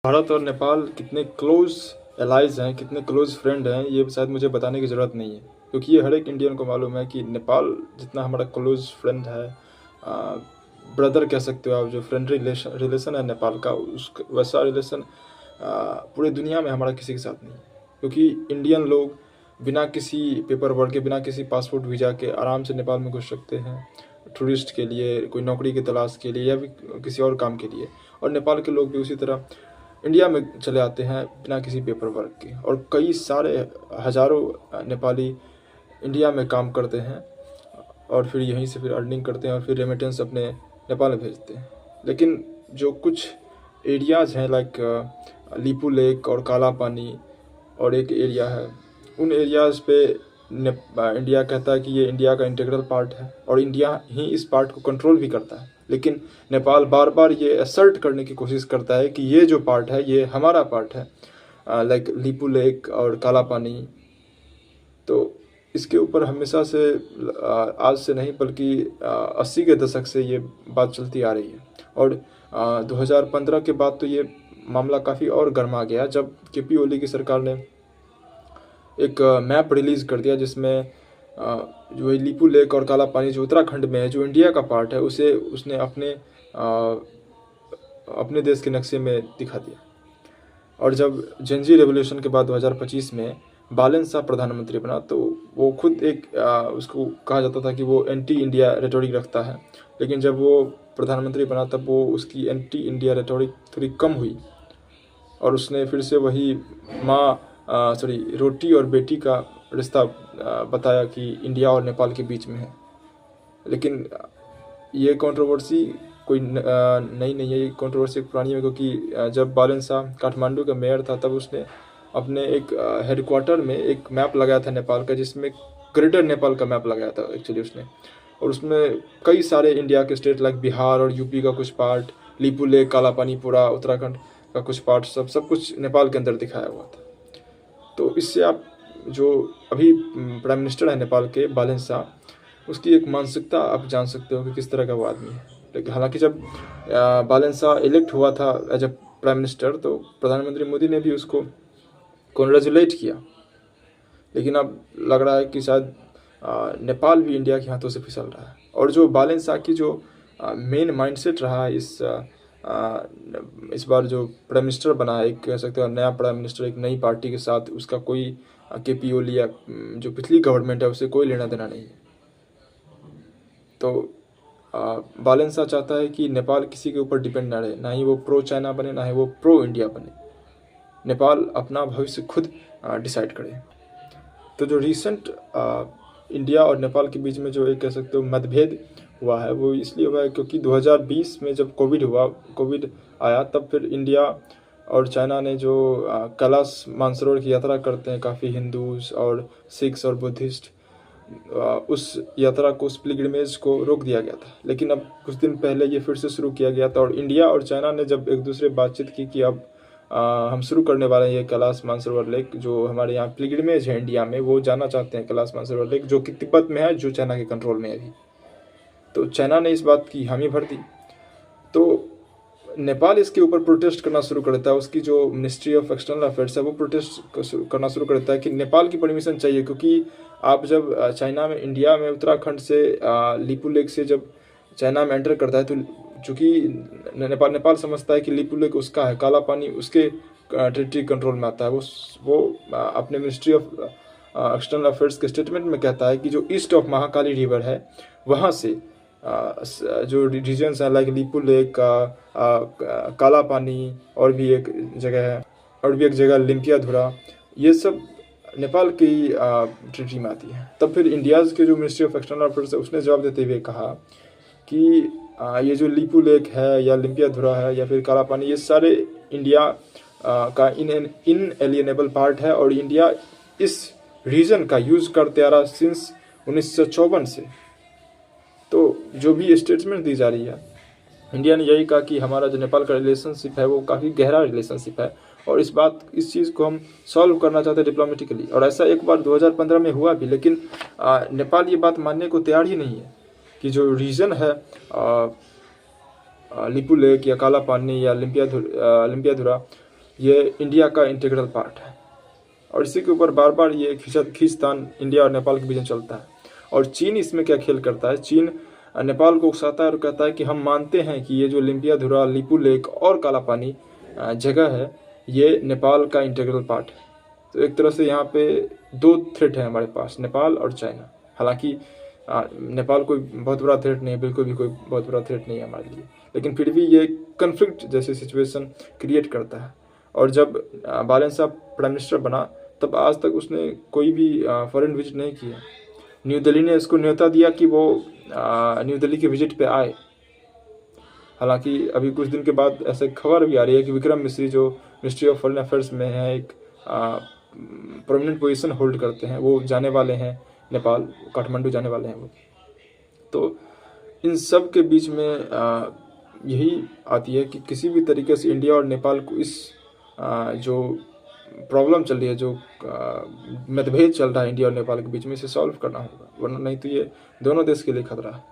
भारत और नेपाल कितने close allies हैं, कितने क्लोज फ्रेंड हैं, ये शायद मुझे बताने की ज़रूरत नहीं है, क्योंकि ये हर एक इंडियन को मालूम है कि नेपाल जितना हमारा क्लोज फ्रेंड है, ब्रदर कह सकते हो आप, जो फ्रेंड रिलेशन है नेपाल का, उस वैसा रिलेशन पूरे दुनिया में हमारा किसी के साथ नहीं है। क्योंकि इंडियन लोग बिना किसी पेपर वर्क के, बिना किसी पासपोर्ट वीज़ा के आराम से नेपाल में घुस सकते हैं, टूरिस्ट के लिए, कोई नौकरी की तलाश के लिए या भी किसी और काम के लिए। और नेपाल के लोग भी उसी तरह इंडिया में चले आते हैं बिना किसी पेपर वर्क के। और कई सारे हज़ारों नेपाली इंडिया में काम करते हैं और फिर यहीं से फिर अर्निंग करते हैं और फिर रेमिटेंस अपने नेपाल में भेजते हैं। लेकिन जो कुछ एरियाज़ हैं लाइक लिपू लेक और काला पानी और एक एरिया है, उन एरियाज़ पे इंडिया कहता है कि ये इंडिया का इंटीग्रल पार्ट है और इंडिया ही इस पार्ट को कंट्रोल भी करता है। लेकिन नेपाल बार बार ये असर्ट करने की कोशिश करता है कि ये जो पार्ट है ये हमारा पार्ट है, लाइक लिपू लेक और काला पानी। तो इसके ऊपर हमेशा से, आज से नहीं बल्कि 80 के दशक से ये बात चलती आ रही है। और 2015 के बाद तो ये मामला काफ़ी और गर्मा गया जब केपी ओली की सरकार ने एक मैप रिलीज़ कर दिया जिसमें जो लिपू लेक और काला पानी जो उत्तराखंड में है, जो इंडिया का पार्ट है, उसे उसने अपने देश के नक्शे में दिखा दिया। और जब जेनजी रेवोल्यूशन के बाद 2025 में बालन शाह प्रधानमंत्री बना, तो वो खुद एक उसको कहा जाता था कि वो एंटी इंडिया रेटोरिक रखता है। लेकिन जब वो प्रधानमंत्री बना तब वो उसकी एंटी इंडिया रेटोरिक थोड़ी कम हुई और उसने फिर से वही रोटी और बेटी का रिश्ता बताया कि इंडिया और नेपाल के बीच में है। लेकिन ये कंट्रोवर्सी कोई नई नहीं है, ये कंट्रोवर्सी पुरानी है। क्योंकि जब बालन शाह काठमांडू का मेयर था तब उसने अपने एक हेडक्वार्टर में एक मैप लगाया था नेपाल का, जिसमें ग्रेटर नेपाल का मैप लगाया था एक्चुअली उसने। और उसमें कई सारे इंडिया के स्टेट लाइक बिहार और यूपी का कुछ पार्ट, लिपू लेक, काला पानी, पूरा उत्तराखंड का कुछ पार्ट, सब कुछ नेपाल के अंदर दिखाया हुआ था। तो इससे आप जो अभी प्राइम मिनिस्टर है नेपाल के, बालन शाह, उसकी एक मानसिकता आप जान सकते हो कि किस तरह का वो आदमी है। लेकिन हालांकि जब बालन शाह इलेक्ट हुआ था एज ए प्राइम मिनिस्टर, तो प्रधानमंत्री मोदी ने भी उसको कॉन्ग्रेचुलेट किया। लेकिन अब लग रहा है कि शायद नेपाल भी इंडिया के हाथों से फिसल रहा है। और जो बालन शाह की जो मेन माइंडसेट रहा है इस बार जो प्राइम मिनिस्टर बना है, एक कह सकते हो नया प्राइम मिनिस्टर, एक नई पार्टी के साथ, उसका कोई केपी ओली या जो पिछली गवर्नमेंट है उससे कोई लेना देना नहीं है। तो बालन शाह चाहता है कि नेपाल किसी के ऊपर डिपेंड ना रहे, ना ही वो प्रो चाइना बने, ना ही वो प्रो इंडिया बने। नेपाल अपना भविष्य खुद डिसाइड करे। तो जो रिसेंट इंडिया और नेपाल के बीच में जो एक कह सकते हो मतभेद हुआ है, वो इसलिए हुआ है क्योंकि 2020 में जब कोविड आया, तब फिर इंडिया और चाइना ने जो कैलाश मानसरोवर की यात्रा करते हैं काफ़ी हिंदूज और सिख्स और बुद्धिस्ट, उस यात्रा को, उस पिलग्रिमेज को रोक दिया गया था। लेकिन अब कुछ दिन पहले ये फिर से शुरू किया गया था। और इंडिया और चाइना ने जब एक दूसरे बातचीत की कि अब हम शुरू करने वाले हैं ये कैलाश मानसरोवर लेक, जो हमारे यहाँ पिलग्रिमेज है इंडिया में, वो जाना चाहते हैं कैलाश मानसरोवर लेक, जो कि तिब्बत में है, जो चाइना के कंट्रोल में है अभी। तो चाइना ने इस बात की हामी भर दी। तो नेपाल इसके ऊपर प्रोटेस्ट करना शुरू कर देता है। उसकी जो मिनिस्ट्री ऑफ एक्सटर्नल अफेयर्स है वो प्रोटेस्ट करना शुरू कर देता है कि नेपाल की परमिशन चाहिए। क्योंकि आप जब चाइना में, इंडिया में उत्तराखंड से, लिपू लेक से जब चाइना में एंटर करता है, तो चूँकि नेपाल समझता है कि लिपू लेक उसका है, काला पानी उसके टेरिटरी कंट्रोल में आता है। वो अपने मिनिस्ट्री ऑफ एक्सटर्नल अफेयर्स के स्टेटमेंट में कहता है कि जो ईस्ट ऑफ महाकाली रिवर है, वहाँ से जो रीजन्स हैं लाइक लिपू लेक, काला पानी, और भी एक जगह लिम्पियाधुरा, ये सब नेपाल की टेरिटरी में आती है। तब फिर इंडियाज़ के जो मिनिस्ट्री ऑफ एक्सटर्नल अफेयर्स है उसने जवाब देते हुए कहा कि ये जो लिपू लेक है या लिम्पियाधुरा है या फिर काला पानी, ये सारे इंडिया का इनएलिएनेबल पार्ट है और इंडिया इस रीजन का यूज़ करते आ रहा सिंस 1954 से। तो जो भी स्टेटमेंट दी जा रही है, इंडिया ने यही कहा कि हमारा जो नेपाल का रिलेशनशिप है वो काफ़ी गहरा रिलेशनशिप है और इस चीज़ को हम सॉल्व करना चाहते हैं डिप्लोमेटिकली। और ऐसा एक बार 2015 में हुआ भी। लेकिन नेपाल ये बात मानने को तैयार ही नहीं है कि जो रीजन है लिपू लेक या काला पानी या लिम्पियाधुरा, ये इंडिया का इंटीग्रल पार्ट है और इसी के ऊपर बार बार ये खींचतान इंडिया और नेपाल के बीच में चलता है। और चीन इसमें क्या खेल करता है, चीन नेपाल को उकसाता है और कहता है कि हम मानते हैं कि ये जो लिम्पियाधुरा, लिपू लेक और काला पानी जगह है, ये नेपाल का इंटीग्रल पार्ट है। तो एक तरह से यहाँ पे दो थ्रेट है हमारे पास, नेपाल और चाइना। हालांकि नेपाल कोई बहुत बड़ा थ्रेट नहीं है, बिल्कुल भी कोई बहुत बड़ा थ्रेट नहीं है हमारे लिए, लेकिन फिर भी ये कन्फ्लिक्ट जैसी सिचुएशन क्रिएट करता है। और जब बालन साहब प्राइम मिनिस्टर बना तब आज तक उसने कोई भी फॉरेन विजिट नहीं किया। न्यू दिल्ली ने इसको न्योता दिया कि वो न्यू दिल्ली के विजिट पे आए। हालांकि अभी कुछ दिन के बाद ऐसे खबर भी आ रही है कि विक्रम मिश्री जो मिनिस्ट्री ऑफ फॉरेन अफेयर्स में है, एक प्रोमिनेंट पोजीशन होल्ड करते हैं, वो जाने वाले हैं नेपाल, काठमांडू जाने वाले हैं वो। तो इन सब के बीच में यही आती है कि किसी भी तरीके से इंडिया और नेपाल को इस जो प्रॉब्लम चल रही है, जो मतभेद चल रहा है इंडिया और नेपाल के बीच में, इसे सॉल्व करना होगा, वरना नहीं तो ये दोनों देश के लिए खतरा है।